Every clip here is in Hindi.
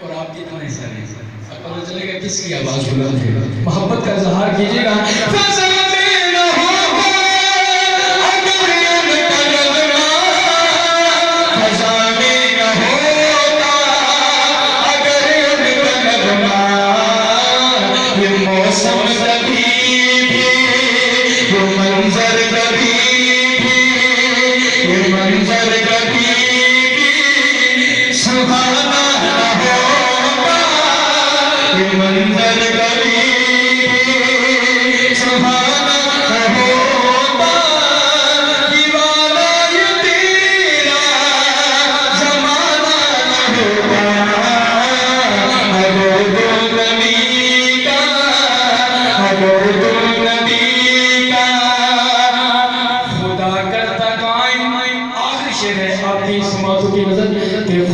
और आप कितने सारे अब पता चलेगा किसकी आवाज बुलंद है। मोहब्बत का इजहार कीजिएगा।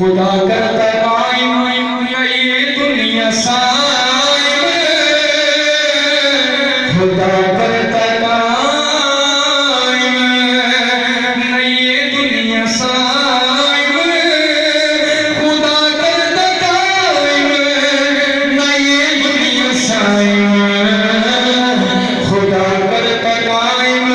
खुदा करता कायम ये दुनिया साइम, खुदा करता कायम ये दुनिया साइम, खुदा करता कायम ये दुनिया साइम, खुदा करता कायम।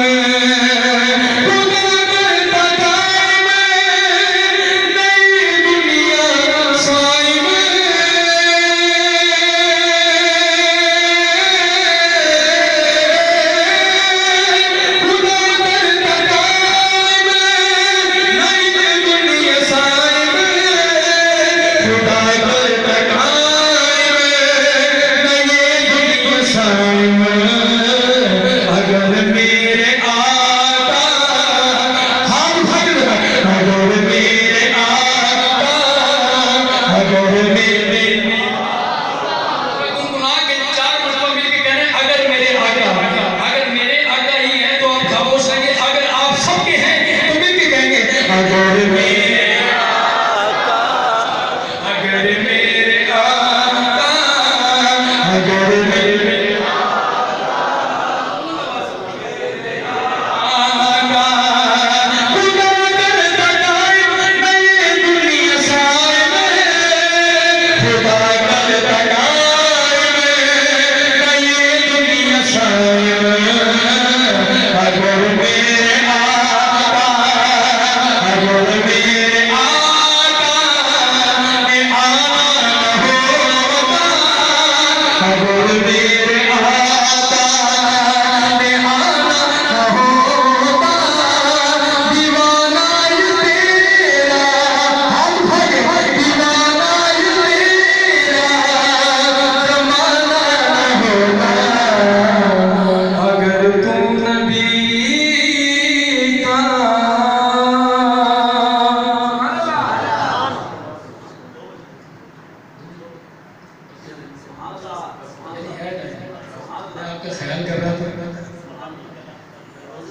ख्याल कर रहा था।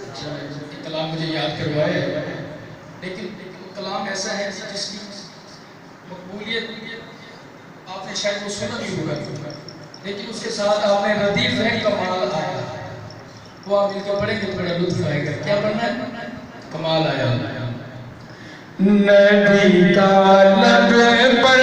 अच्छा, कलाम मुझे याद करवाए, लेकिन कलाम ऐसा है जिसकी मकबूलियत आपने शायद वो सुना भी होगा, लेकिन उसके साथ आपने रदीफ है कमाल आया, वो आप मिलकर पढ़ेंगे तो बड़ा लुत्फ आएगा। क्या पढ़ना है? कमाल आया। नबी का लब पर